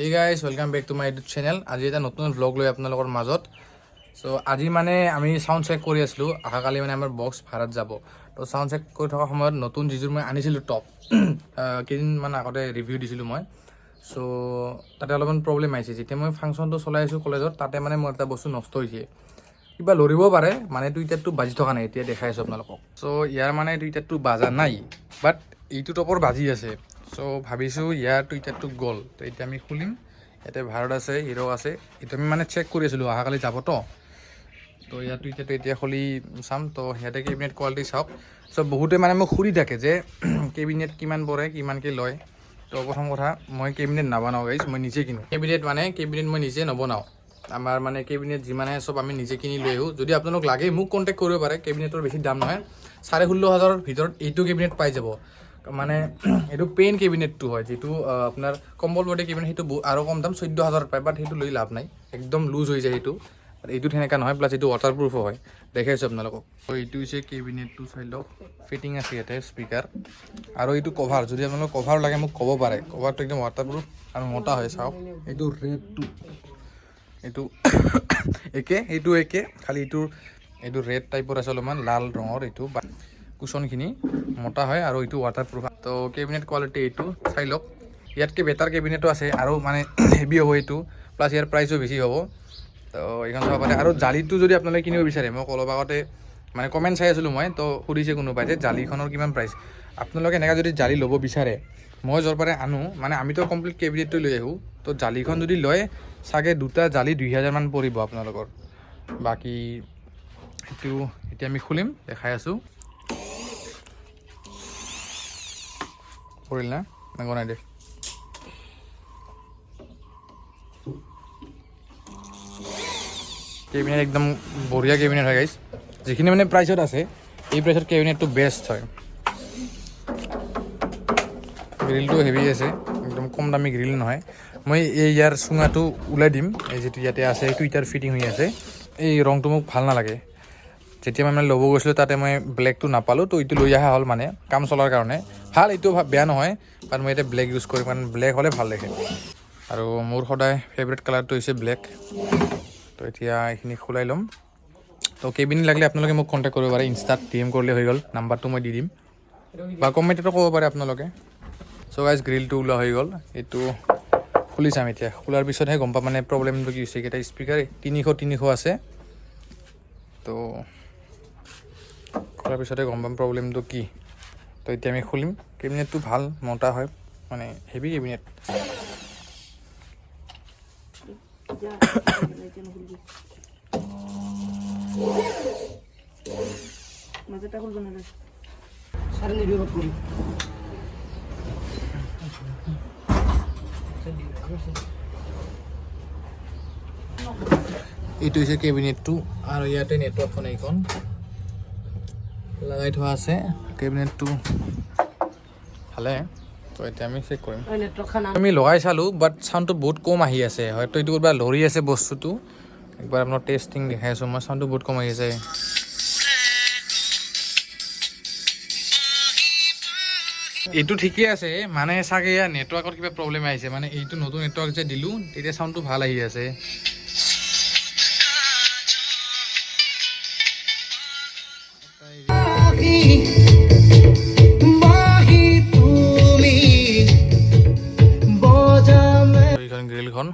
Hey guys, welcome back to my YouTube channel. আজি এটা নতুন vlog লৈ আপোনালোকৰ মাজত। সো আজি মানে আমি সাউন্ড চেক কৰি আছিলো। আহাকালি মানে আমাৰ বক্স ভাড়াত যাব। তো সাউন্ড চেক কৰি থকা সময়ত নতুন যিজোৰ মই আনিছিলো টপ কেইদিন মান আগতে ৰিভিউ দিছিলো মই। সো তাতে অলপমান প্ৰবলেম আহিছে। যেতিয়া মই ফাংচনটো চলাই আছো কলেজত তাতে মানে মোৰ এটা বস্তু নষ্ট হৈছে। কিবা লৰিব পাৰে মানে টুইটাৰটো বাজি থকা নাই এতিয়া দেখাই আছো আপোনালোকক। সো ইয়াৰ মানে টুইটাৰটো বাজা নাই বাট এইটো টপৰ বাজি আছে। সো ভাবিছো ইয়াৰ টুইটাৰটো গ'ল। তো এতিয়া আমি খুলিম। ইয়াতে ভাৰত আছে, হিৰো আছে। এটা আমি মানে চেক কৰি আছিলো আহাকালি যাব তো। তো ইয়াৰ টুইটাৰটো এতিয়া খুলি চাম। তো ইয়াতে কেবিনেট কোৱালিটি চাওক। সো বহুতে মানে মোক সুধি থাকে যে কেবিনেট কিমান পৰে কিমানকৈ লয়। তো প্ৰথম কথা মই কেবিনেট নাবনাওঁ গাইজ, মই নিজে কিনো কেবিনেট মই নিজে নবনাওঁ। আমাৰ মানে কেবিনেট যিমান আহে চব আমি নিজে কিনি লৈ আহোঁ। যদি আপোনালোক লাগে মোক কণ্টেক্ট কৰিব পাৰে। কেবিনেটৰ বেছি দাম নহয়, 16,500 ভিতৰত এইটো কেবিনেট পাই যাব। মানে এইটো পেইন কেবিনেটটো হয়, যিটো আপোনাৰ কম্বল বডি কেবিনেট সেইটো আৰু কম দাম 14,000 পায়। বাট সেইটো লৈ লাভ নাই, একদম লুজ হৈ যায় সেইটো। এইটো সেনেকা নহয়, প্লাছ এইটো ৱাটাৰপ্ৰুফো হয়। দেখাইছোঁ আপোনালোকক। তো এইটো হৈছে কেবিনেটটো, চাই লওক। ফিটিং আছে ইয়াতে স্পীকাৰ আৰু এইটো কভাৰ। যদি আপোনালোকক কভাৰ লাগে মোক ক'ব পাৰে। কভাৰটো একদম ৱাটাৰপ্ৰুফ আৰু মোটা হয়। চাওক এইটো ৰেডটো, এইটো এইটো একে, খালি এইটো ৰেড টাইপৰ আছে, অলপমান লাল ৰঙৰ। এইটো কুচনখিনি মোটা হয় আৰু এইটো ৱাটাৰপ্ৰুফ। তো কেবিনেট কোৱালিটি এইটো চাই লওক। ইয়াতকৈ বেটাৰ কেবিনেটো আছে আৰু মানে হেভি হ'ব এইটো, প্লাছ ইয়াৰ প্ৰাইচো বেছি হ'ব। তো এইখন চাব পাৰে। আৰু জালিটো যদি আপোনালোকে কিনিব বিচাৰে, মোক অলপ আগতে মানে কমেণ্ট চাই আছিলোঁ মই, তো সুধিছে কোনোবাই যে জালিখনৰ কিমান প্ৰাইচ। আপোনালোকে এনেকৈ যদি জালি ল'ব বিচাৰে, মই য'ৰ পৰা আনো মানে আমিতো কমপ্লিট কেবিনেটটো লৈ আহোঁ। তো জালিখন যদি লয় চাগে দুটা জালি 2,000 মান পৰিব আপোনালোকৰ। বাকী এইটো এতিয়া আমি খুলিম, দেখাই আছোঁ। পৰিল না নাই দে। কেবিনেট একদম বঢ়িয়া কেবিনেট হয় গাইজ। যিখিনি মানে প্ৰাইচত আছে এই প্ৰাইচত কেবিনেটটো বেষ্ট হয়। গ্ৰিলটো হেভি আছে, একদম কম দামী গ্ৰিল নহয়। মই ইয়াৰ চুঙাটো ওলাই দিম। এই যিটো ইয়াতে আছে টুইটাৰ ফিটিং হৈ আছে, এই ৰংটো মোক ভাল নালাগে। যেতিয়া মই মানে ল'ব গৈছিলোঁ তাতে মই ব্লেকটো নাপালোঁ, তো এইটো লৈ অহা হ'ল মানে কাম চলাৰ কাৰণে। ভাল, এইটো বেয়া নহয়, কাৰণ মই এতিয়া ব্লেক ইউজ কৰিম, কাৰণ ব্লেক হ'লে ভাল দেখে। আৰু মোৰ সদায় ফেভৰেট কালাৰটো হৈছে ব্লেক। তো এতিয়া এইখিনি খোলাই ল'ম। তো কেবিনেট লাগিলে আপোনালোকে মোক কণ্টেক্ট কৰিব পাৰে, ইনষ্টাত DM কৰিলে হৈ গ'ল। নাম্বাৰটো মই দি দিম বা কমেণ্টতো ক'ব পাৰে আপোনালোকে। চ' গাইজ গ্ৰিলটো ওলোৱা হৈ গ'ল। এইটো খুলি চাম এতিয়া। খোলাৰ পিছতহে গম পাম মানে প্ৰব্লেমটো কি হৈছে। এইকেইটা স্পীকাৰ 300 আছে। তো খোলাৰ পিছতে গম পাম প্ৰব্লেমটো কি। তো এতিয়া আমি খুলিম। কেবিনেটটো ভাল, মোটা হয়, মানে হেভি কেবিনেট। এইটো হৈছে কেবিনেটটো আৰু ইয়াতে নেটৱৰ্কখন এইখন লগাই থোৱা আছে। কেবিনেটটো ভালে। তো এতিয়া আমি চেক কৰিম। আমি লগাই চালোঁ বাট চাউণ্ডটো বহুত কম আহি আছে। হয়তো এইটো কিবা লৰি আছে বস্তুটো। একবাৰ আপোনাৰ টেষ্টিং দেখাই আছোঁ মই। চাউণ্ডটো বহুত কম আহি আছে। এইটো ঠিকে আছে, মানে চাগে ইয়াৰ নেটৱৰ্কৰ কিবা প্ৰব্লেম আহিছে। মানে এইটো নতুন নেটৱৰ্ক যে দিলোঁ তেতিয়া চাউণ্ডটো ভাল আহি আছে। গ্ৰিলখন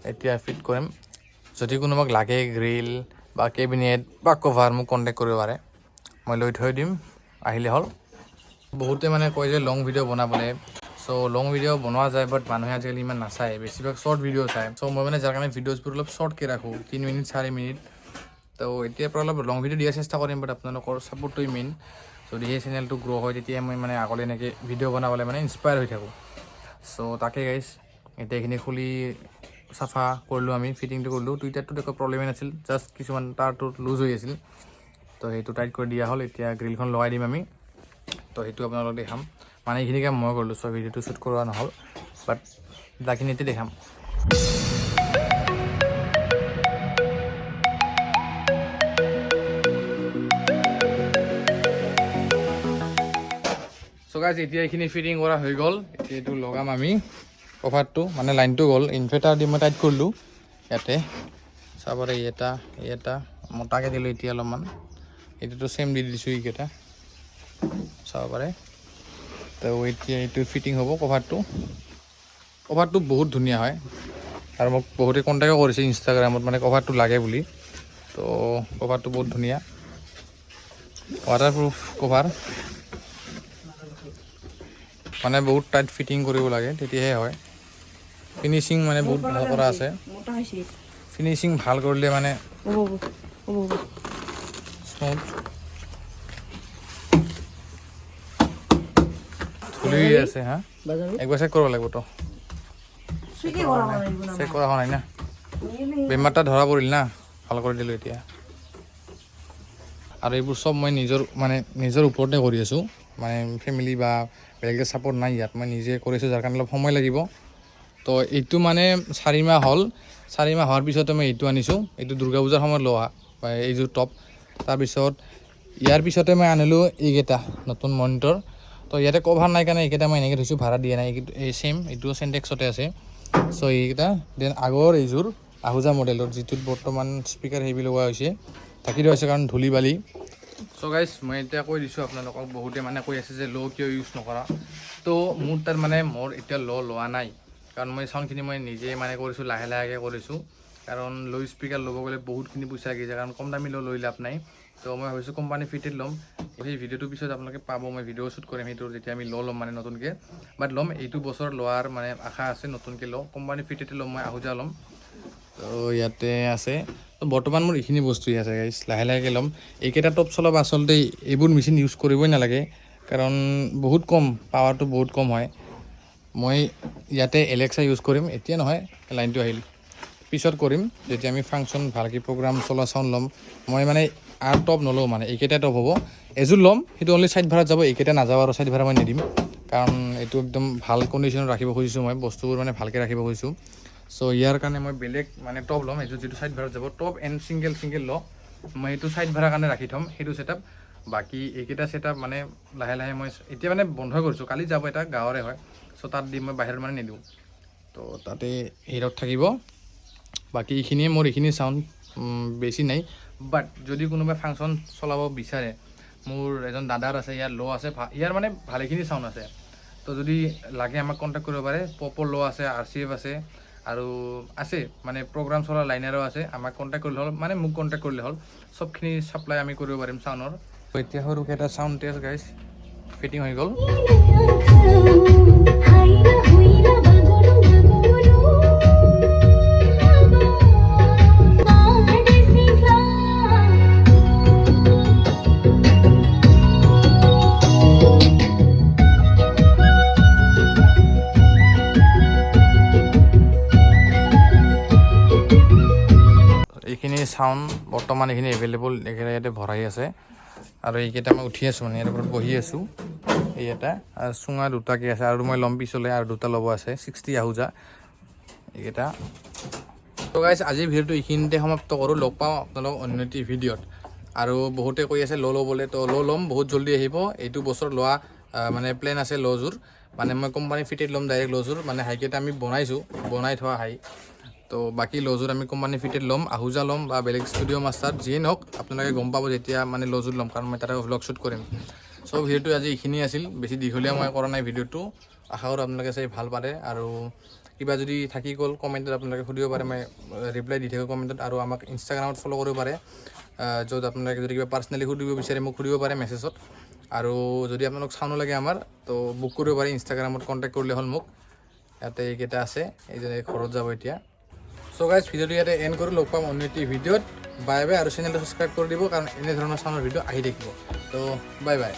এতিয়া ফিট কৰিম। যদি কোনোবাক লাগে গ্ৰিল বা কেবিনেট বা কভাৰ, মোক কণ্টেক্ট কৰিব পাৰে, মই লৈ থৈ দিম, আহিলে হ'ল। বহুতে মানে কয় যে লং ভিডিঅ' বনাবলৈ। চ' লং ভিডিঅ' বনোৱা যায়, বাট মানুহে আজিকালি ইমান নাচায়, বেছিভাগ শ্বৰ্ট ভিডিঅ' চায়। চ' মই মানে যাৰ কাৰণে ভিডিঅ'জবোৰ অলপ শ্বৰ্টকৈ ৰাখোঁ, 3 মিনিট 4 মিনিট। তো এতিয়াৰ পৰা অলপ লং ভিডিঅ' দিয়াৰ চেষ্টা কৰিম, বাট আপোনালোকৰ ছাপোৰ্টটোৱে মেইন। যদি সেই চেনেলটো গ্ৰ' হয় তেতিয়া মই মানে আগলৈ এনেকৈ ভিডিঅ' বনাবলৈ মানে ইনস্পায়াৰ হৈ থাকোঁ। চ' তাকে গাইজ, এতিয়া এইখিনি খুলি চাফা কৰিলোঁ, আমি ফিটিংটো কৰিলোঁ। টুইটাৰটোত একো প্ৰব্লেমেই নাছিল, জাষ্ট কিছুমান তাৰটো লুজ হৈ আছিল। তো সেইটো টাইট কৰি দিয়া হ'ল। এতিয়া গ্ৰিলখন লগাই দিম আমি। তো সেইটো আপোনালোকক দেখাম। মানে এইখিনি কাম মই কৰিলোঁ, চ' ভিডিঅ'টো শ্বুট কৰোৱা নহ'ল, বাট বাকীখিনি এতিয়া দেখাম। চ' গাইজ এতিয়া এইখিনি ফিটিং কৰা হৈ গ'ল। এতিয়া এইটো লগাম আমি। কভাৰটো মানে লাইনটো গ'ল ইনভাৰ্টাৰ দি মই টাইট কৰিলোঁ ইয়াতে চাব পাৰে এই এটা মোটাকৈ দিলোঁ এতিয়া অলপমান এইটোতো চেম দি দিছোঁ এইকেইটা চাব পাৰে তো এতিয়া এইটো ফিটিং হ'ব কভাৰটো বহুত ধুনীয়া হয় আৰু মোক বহুতে কণ্টেক্টো কৰিছে ইনষ্টাগ্ৰামত মানে কভাৰটো লাগে বুলি তো কভাৰটো বহুত ধুনীয়া ৱাটাৰপ্ৰুফ কভাৰ মানে বহুত টাইট ফিটিং কৰিব লাগে তেতিয়াহে হয় ফিনিচিং মানে বহুত ভাল কৰা আছে ফিনিচিং ভাল কৰিলে মানে স্মুথ ধুলি আছে হা একবাৰ চেক কৰিব লাগিব তো চেক কৰা হোৱা নাই না বেমাৰটা ধৰা পৰিল না ভাল কৰি দিলোঁ এতিয়া আৰু এইবোৰ চব মই নিজৰ ওপৰতে কৰি আছোঁ মানে ফেমিলি বা বেলেগে ছাপৰ্ট নাই ইয়াত মই নিজে কৰিছোঁ যাৰ কাৰণে অলপ সময় লাগিব তো এইটো মানে 4 মাহ হ'ল 4 মাহ হোৱাৰ পিছতে মই এইটো আনিছোঁ এইটো দুৰ্গা পূজাৰ সময়ত লোৱা বা এইযোৰ টপ তাৰপিছত ইয়াৰ পিছতে মই আনিলোঁ এইকেইটা নতুন মনিটৰ তো ইয়াতে কভাৰ নাই কাৰণে এইকেইটা মই এনেকৈ থৈছোঁ ভাড়া দিয়া নাই এই চেম এইটোও চেণ্টেক্সতে আছে চ' এইকেইটা দেন আগৰ এইযোৰ আহুজা মডেলৰ যিটোত বৰ্তমান স্পীকাৰ হেভি লগোৱা হৈছে ঢাকি দিয়া হৈছে কাৰণ ধূলি বালি চ' গাইজ মই এতিয়া কৈ দিছোঁ আপোনালোকক বহুতে মানে কৈ আছে যে ল' কিয় ইউজ নকৰা তো মোৰ তাত মানে মোৰ এতিয়া লোৱা নাই কাৰণ মই চাউণ্ডখিনি মই নিজে মানে কৰিছোঁ লাহে লাহেকৈ কৰিছোঁ কাৰণ ল' স্পীকাৰ ল'ব গ'লে বহুতখিনি পইচা লাগি যায় কাৰণ কম দামী লৈ লাভ নাই তো মই ভাবিছোঁ কোম্পানী ফিটেড ল'ম সেই ভিডিঅ'টোৰ পিছত আপোনালোকে পাব মই ভিডিঅ' শ্বুট কৰিম সেইটো যেতিয়া আমি ল'ম মানে নতুনকৈ বাট ল'ম এইটো বছৰ লোৱাৰ মানে আশা আছে নতুনকৈ লওঁ কোম্পানী ফিটেড ল'ম মই আহুজা ল'ম তো ইয়াতে আছে তো বৰ্তমান মোৰ এইখিনি বস্তুৱেই আছে গাইজ লাহে লাহেকৈ ল'ম এইকেইটা টপ চলাব আচলতে এইবোৰ মেচিন ইউজ কৰিবই নালাগে কাৰণ বহুত কম পাৱাৰটো বহুত কম হয় মই ইয়াতে এলেক্সা ইউজ কৰিম এতিয়া নহয় লাইনটো আহিল পিছত কৰিম যেতিয়া আমি ফাংচন ভালকৈ প্ৰগ্ৰাম চলা চাউণ্ড ল'ম মই মানে আৰু টপ নলওঁ মানে এইকেইটা টপ হ'ব এযোৰ ল'ম সেইটো অনলি চাইড ভাড়াত যাব এইকেইটা নাযাব আৰু চাইড ভাড়া মই নিদিম কাৰণ এইটো একদম ভাল কণ্ডিশ্যনত ৰাখিব খুজিছোঁ মই বস্তুবোৰ মানে ভালকৈ ৰাখিব খুজিছোঁ চ' ইয়াৰ কাৰণে মই বেলেগ মানে টপ ল'ম এইযোৰ যিটো চাইড ভাড়াত যাব টপ এণ্ড ছিংগল লওঁ মই এইটো চাইড ভাড়াৰ কাৰণে ৰাখি থ'ম সেইটো ছেটআপ বাকী এইকেইটা ছেটআপ মানে লাহে লাহে মই এতিয়া মানে বন্ধ কৰিছোঁ কালি যাব এটা গাঁৱৰে হয় চ' তাত দি মই বাহিৰত মানে নিদিওঁ তো তাতে হিৰত থাকিব বাকী এইখিনিয়ে মোৰ এইখিনি চাউণ্ড বেছি নাই বাট যদি কোনোবাই ফাংচন চলাব বিচাৰে মোৰ এজন দাদাৰ আছে ইয়াৰ ল' আছে ইয়াৰ মানে ভালেখিনি চাউণ্ড আছে তো যদি লাগে আমাক কণ্টেক্ট কৰিব পাৰে পপৰ ল' আছে RCF আছে আৰু আছে মানে প্ৰগ্ৰাম চলা লাইনাৰো আছে আমাক কণ্টেক্ট কৰিলে হ'ল মানে মোক কণ্টেক্ট কৰিলে হ'ল চবখিনি ছাপ্লাই আমি কৰিব পাৰিম চাউণ্ডৰ এতিয়া সৰুকৈ এটা চাউণ্ড টেষ্ট গাইজ ফিটিং হৈ গ'ল এইখিনি চাউণ্ড বৰ্তমান এইখিনি এভেইলেবল ইয়াতে ভৰাই আছে আৰু এইকেইটা মই উঠি আছোঁ মানে ইয়াৰ ওপৰত বহি আছোঁ এই এটা চুঙা দুটাকৈ আছে আৰু মই ল'ম পিছলৈ আৰু দুটা ল'ব আছে 60 আহুজা এইকেইটা তো গাইজ আজিৰ ভিডিঅ'টো এইখিনিতে সমাপ্ত কৰোঁ লগ পাওঁ আপোনালোকক অন্য এটি ভিডিঅ'ত আৰু বহুতে কৈ আছে ল' ল'বলৈ তো ল' ল'ম বহুত জল্দি আহিব এইটো বছৰ লোৱা মানে প্লেন আছে ল'যোৰ মানে মই কোম্পানী ফিটেড ল'ম ডাইৰেক্ট ল'যোৰ মানে হাইকেইটা আমি বনাই থোৱা হাই তো বাকী ল'যোৰ আমি কোম্পানী ফিটেড ল'ম আহুজা ল'ম বা বেলেগ ষ্টুডিঅ' মাষ্টাৰ যিয়ে নহওক আপোনালোকে গম পাব যেতিয়া মানে ল'যোৰ ল'ম কাৰণ মই তাতে ভ্লগ শ্বুট কৰিম চ' ভিডিঅ'টো আজি এইখিনি আছিল বেছি দীঘলীয়া মই কৰা নাই ভিডিঅ'টো আশা কৰোঁ আপোনালোকে চাই ভাল পালে আৰু কিবা যদি থাকি গ'ল কমেণ্টত আপোনালোকে সুধিব পাৰে মই ৰিপ্লাই দি থাকোঁ কমেণ্টত আৰু আমাক ইনষ্টাগ্ৰামত ফ'ল' কৰিব পাৰে য'ত আপোনালোকে যদি কিবা পাৰ্চনেলি সুধিব বিচাৰে মোক সুধিব পাৰে মেছেজত আৰু যদি আপোনালোক চাউনো লাগে আমাৰ তো বুক কৰিব পাৰে ইনষ্টাগ্ৰামত কণ্টেক্ট কৰিলে হ'ল মোক ইয়াতে এইকেইটা আছে এইজনে ঘৰত যাব এতিয়া চ' গাইজ ভিডিঅ'টো ইয়াতে এণ্ড কৰোঁ লগ পাম অন্য এটি ভিডিঅ'ত বাই বাই আৰু চেনেলটো ছাবস্ক্ৰাইব কৰি দিব কাৰণ এনে ধৰণৰ চাউণ্ডৰ ভিডিঅ' আহি থাকিব তো বাই বাই